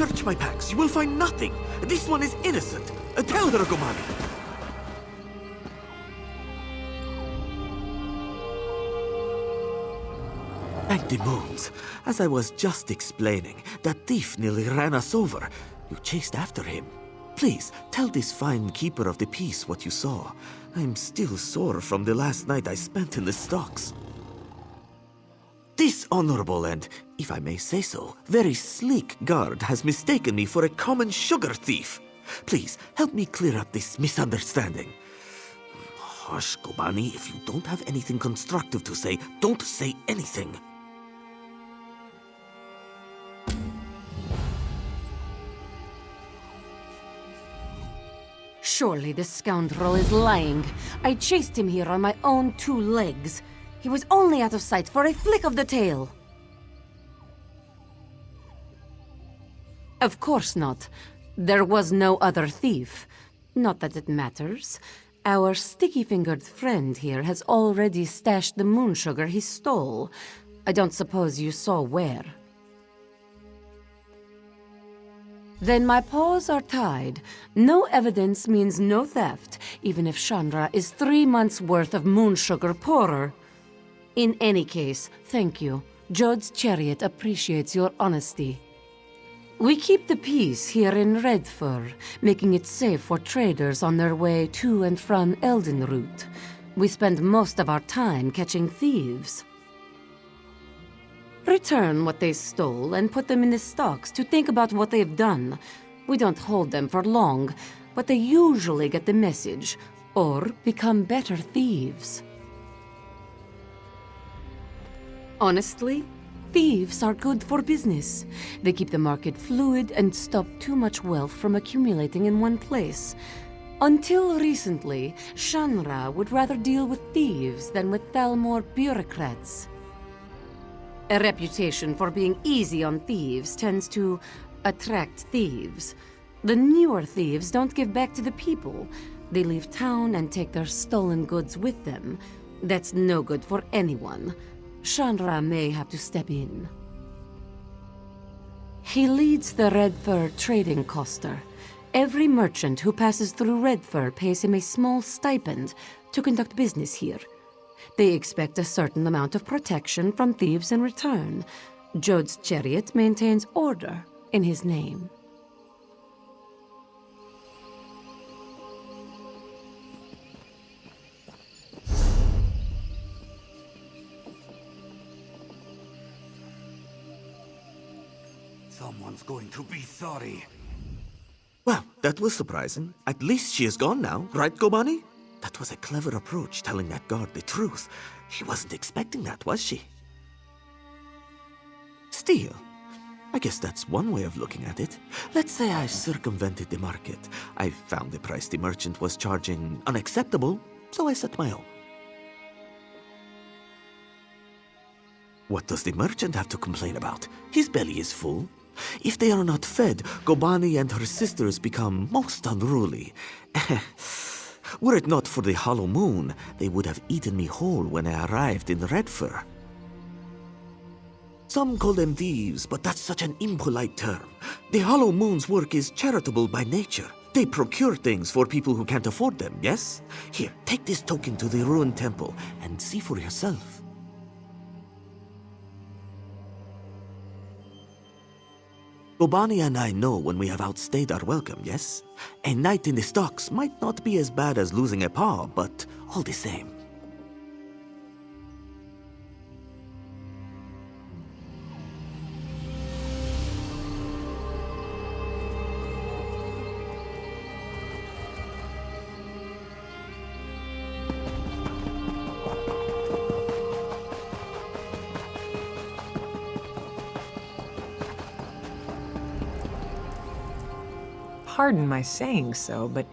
Search my packs. You will find nothing. This one is innocent. Tell her, Gomani. Thank the moons. As I was just explaining, that thief nearly ran us over. You chased after him. Please, tell this fine keeper of the peace what you saw. I'm still sore from the last night I spent in the stocks. This honorable and, if I may say so, very sleek guard has mistaken me for a common sugar thief. Please, help me clear up this misunderstanding. Hush, Gomani. If you don't have anything constructive to say, don't say anything. Surely this scoundrel is lying. I chased him here on my own 2 legs. He was only out of sight for a flick of the tail. Of course not. There was no other thief. Not that it matters. Our sticky-fingered friend here has already stashed the moon sugar he stole. I don't suppose you saw where. Then my paws are tied. No evidence means no theft, even if Chandra is 3 months' worth of moon sugar poorer. In any case, thank you. Jode's chariot appreciates your honesty. We keep the peace here in Redfur, making it safe for traders on their way to and from Eldenroot. We spend most of our time catching thieves. Return what they stole and put them in the stocks to think about what they've done. We don't hold them for long, but they usually get the message, or become better thieves. Honestly, thieves are good for business. They keep the market fluid and stop too much wealth from accumulating in one place. Until recently, Shanra would rather deal with thieves than with Thalmor bureaucrats. A reputation for being easy on thieves tends to attract thieves. The newer thieves don't give back to the people. They leave town and take their stolen goods with them. That's no good for anyone. Chandra may have to step in. He leads the Redfur Trading Post. Every merchant who passes through Redfur pays him a small stipend to conduct business here. They expect a certain amount of protection from thieves in return. Jode's chariot maintains order in his name. Someone's going to be sorry. Well, that was surprising. At least she is gone now, right, Gomani? That was a clever approach, telling that guard the truth. She wasn't expecting that, was she? Still, I guess that's one way of looking at it. Let's say I circumvented the market. I found the price the merchant was charging unacceptable, so I set my own. What does the merchant have to complain about? His belly is full. If they are not fed, Gomani and her sisters become most unruly. Were it not for the hollow moon, they would have eaten me whole when I arrived in Redfur. Some call them thieves, but that's such an impolite term. The hollow moon's work is charitable by nature. They procure things for people who can't afford them, yes? Here, take this token to the ruined temple and see for yourself. Gomani and I know when we have outstayed our welcome, yes? A night in the stocks might not be as bad as losing a paw, but all the same. Pardon my saying so, but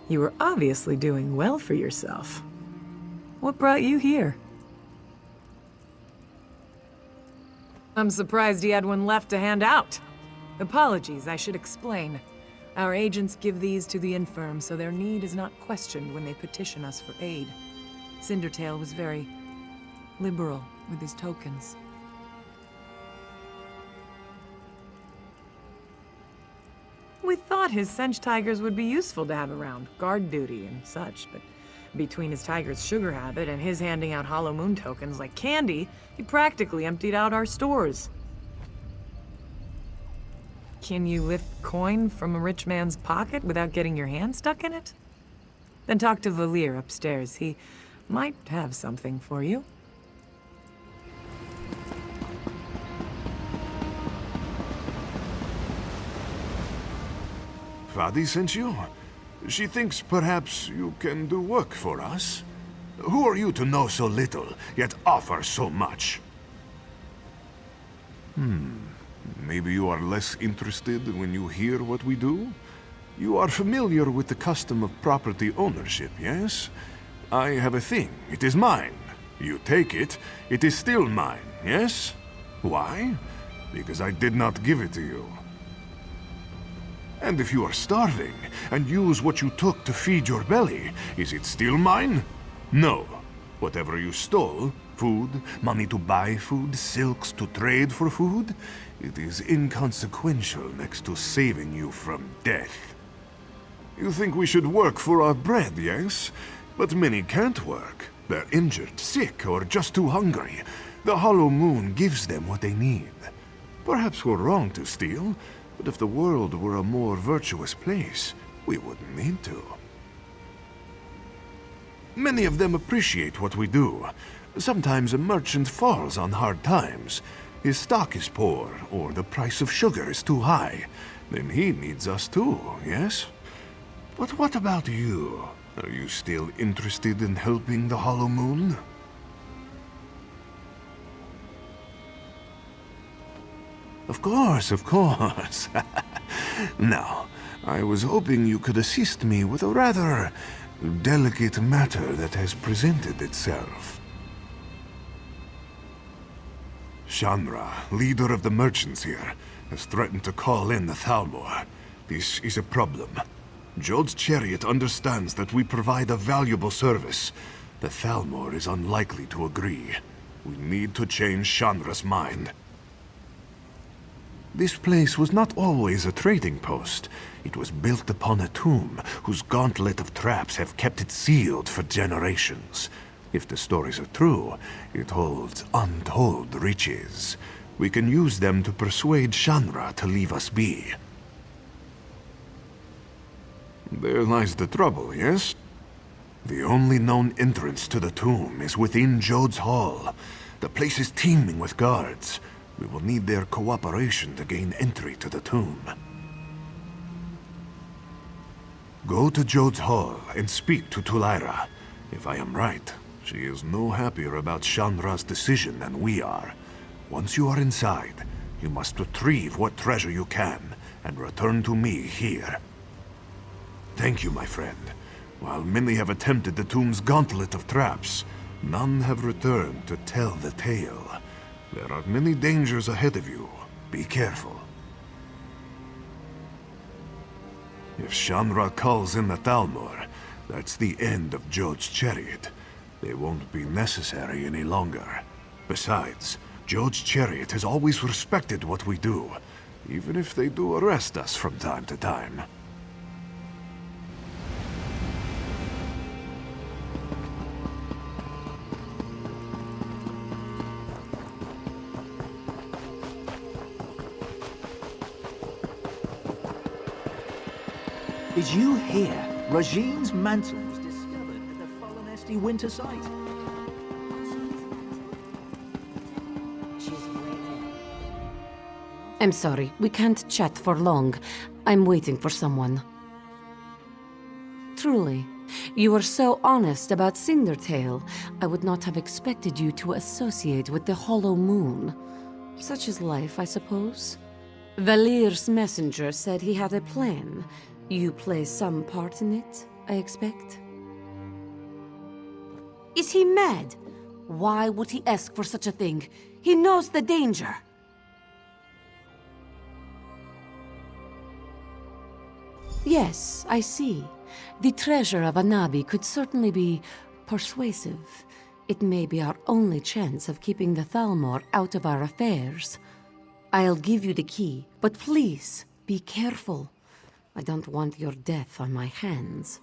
you were obviously doing well for yourself. What brought you here? I'm surprised he had one left to hand out. Apologies, I should explain. Our agents give these to the infirm, so their need is not questioned when they petition us for aid. Cinder-Tail was very liberal with his tokens. thought his Sench tigers would be useful to have around, guard duty and such, but between his tiger's sugar habit and his handing out Hollow Moon tokens like candy, he practically emptied out our stores. Can you lift coin from a rich man's pocket without getting your hand stuck in it? Then talk to Valir upstairs. He might have something for you. Fadi sent you? She thinks perhaps you can do work for us? Who are you to know so little, yet offer so much? Maybe you are less interested when you hear what we do? You are familiar with the custom of property ownership, yes? I have a thing. It is mine. You take it, it is still mine, yes? Why? Because I did not give it to you. And if you are starving, and use what you took to feed your belly, is it still mine? No. Whatever you stole, food, money to buy food, silks to trade for food, it is inconsequential next to saving you from death. You think we should work for our bread, yes? But many can't work. They're injured, sick, or just too hungry. The Hollow Moon gives them what they need. Perhaps we're wrong to steal, but if the world were a more virtuous place, we wouldn't need to. Many of them appreciate what we do. Sometimes a merchant falls on hard times. His stock is poor, or the price of sugar is too high. Then he needs us too, yes? But what about you? Are you still interested in helping the Hollow Moon? Of course, of course. Now, I was hoping you could assist me with a rather delicate matter that has presented itself. Shanra, leader of the merchants here, has threatened to call in the Thalmor. This is a problem. Jod's chariot understands that we provide a valuable service. The Thalmor is unlikely to agree. We need to change Shanra's mind. This place was not always a trading post. It was built upon a tomb, whose gauntlet of traps have kept it sealed for generations. If the stories are true, it holds untold riches. We can use them to persuade Shanra to leave us be. There lies the trouble, yes? The only known entrance to the tomb is within Jod's hall. The place is teeming with guards. We will need their cooperation to gain entry to the tomb. Go to Jod's hall and speak to Tulaira. If I am right, she is no happier about Shanra's decision than we are. Once you are inside, you must retrieve what treasure you can and return to me here. Thank you, my friend. While many have attempted the tomb's gauntlet of traps, none have returned to tell the tale. There are many dangers ahead of you. Be careful. If Shanra calls in the Thalmor, that's the end of Jod's chariot. They won't be necessary any longer. Besides, Jod's chariot has always respected what we do, even if they do arrest us from time to time. Did you hear? Rajine's mantle was discovered at the Fallenesti winter site. I'm sorry, we can't chat for long. I'm waiting for someone. Truly, you were so honest about Cinder-Tail. I would not have expected you to associate with the Hollow Moon. Such is life, I suppose. Valir's messenger said he had a plan. You play some part in it, I expect? Is he mad? Why would he ask for such a thing? He knows the danger. Yes, I see. The treasure of Anabi could certainly be persuasive. It may be our only chance of keeping the Thalmor out of our affairs. I'll give you the key, but please, be careful. I don't want your death on my hands.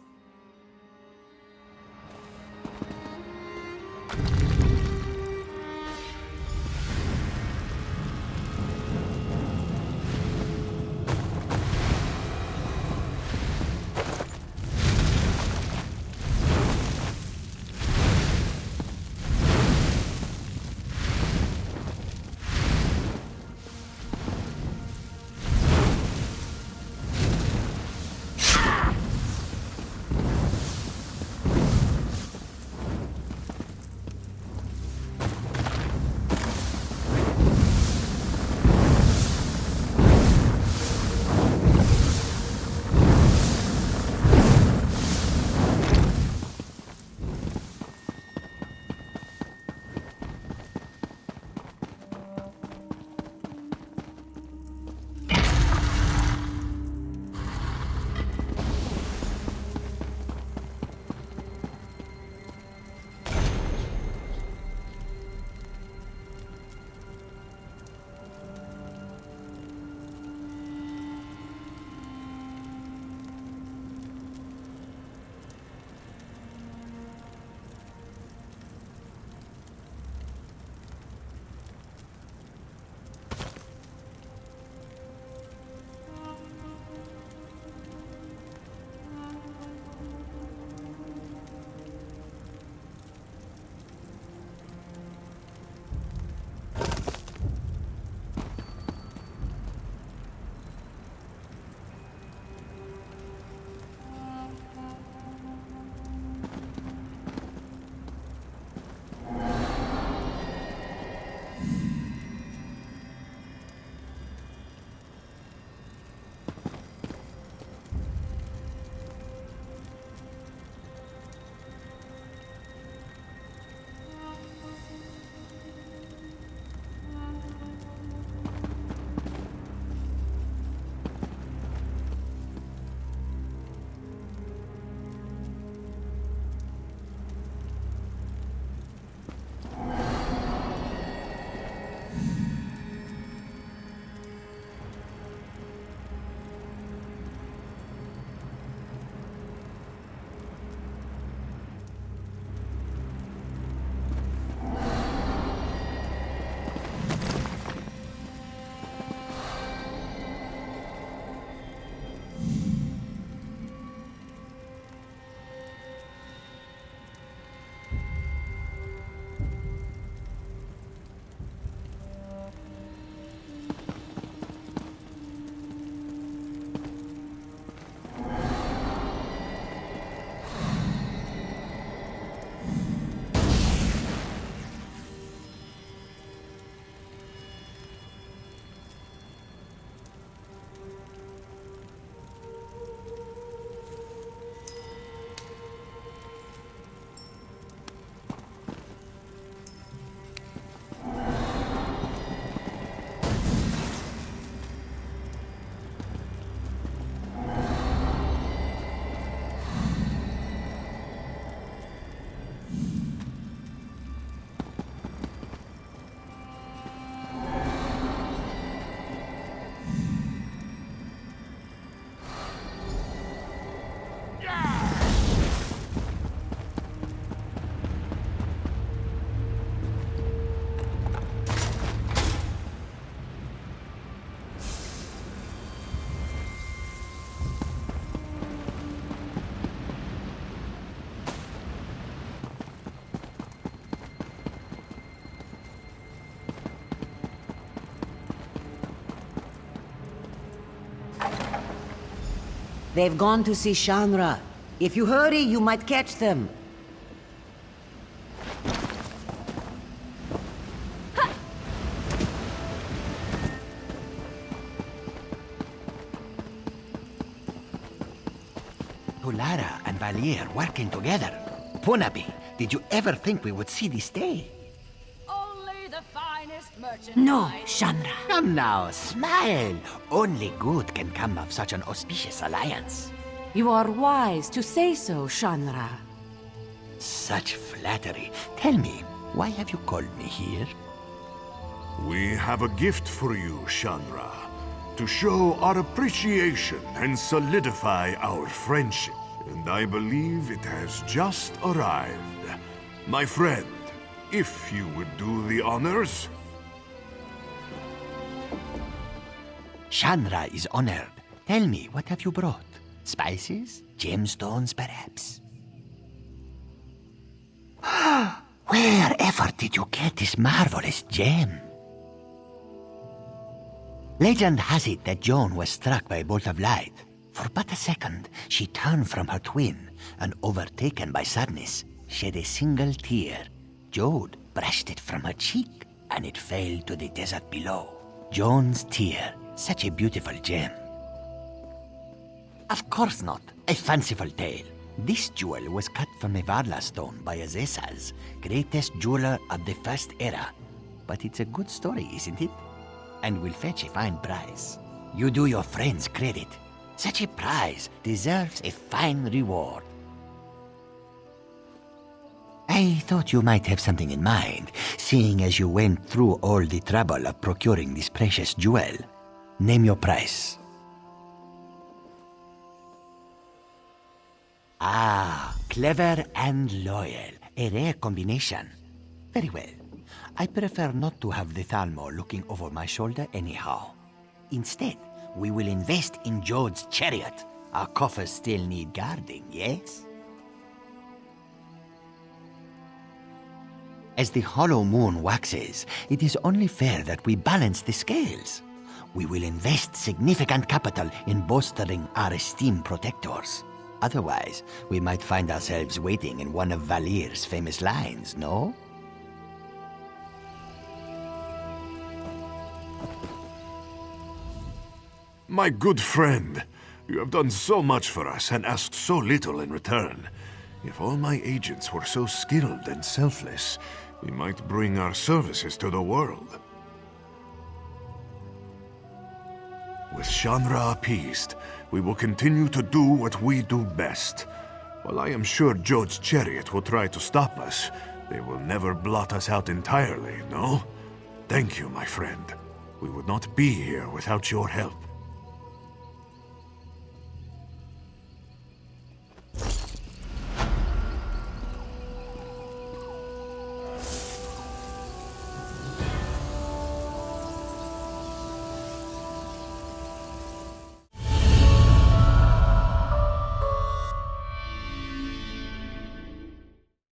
They've gone to see Shanra. If you hurry, you might catch them. Tulara and Valier working together. Punabi, did you ever think we would see this day? Only the finest merchandise. No, Shanra. Come now, smile. Only good can come of such an auspicious alliance. You are wise to say so, Shanra. Such flattery. Tell me, why have you called me here? We have a gift for you, Shanra. to show our appreciation and solidify our friendship. And I believe it has just arrived. My friend, if you would do the honors. Shanra is honored. Tell me, what have you brought? Spices? Gemstones, perhaps? Wherever did you get this marvelous gem? Legend has it that Joan was struck by a bolt of light. For but a second, she turned from her twin, and overtaken by sadness, shed a single tear. Jode brushed it from her cheek, and it fell to the desert below. Joan's tear, such a beautiful gem. Of course not. A fanciful tale. This jewel was cut from a Varla stone by Azesas, greatest jeweler of the First Era. But it's a good story, isn't it? And will fetch a fine price. You do your friends credit. Such a prize deserves a fine reward. I thought you might have something in mind, seeing as you went through all the trouble of procuring this precious jewel. Name your price. Ah, clever and loyal. A rare combination. Very well. I prefer not to have the Thalmor looking over my shoulder anyhow. Instead, we will invest in Jode's chariot. Our coffers still need guarding, yes? As the hollow moon waxes, it is only fair that we balance the scales. We will invest significant capital in bolstering our esteemed protectors. Otherwise, we might find ourselves waiting in one of Valir's famous lines, no? My good friend, you have done so much for us and asked so little in return. If all my agents were so skilled and selfless, we might bring our services to the world. With Shanra appeased, we will continue to do what we do best. While I am sure Jode's chariot will try to stop us, they will never blot us out entirely, no? Thank you, my friend. We would not be here without your help.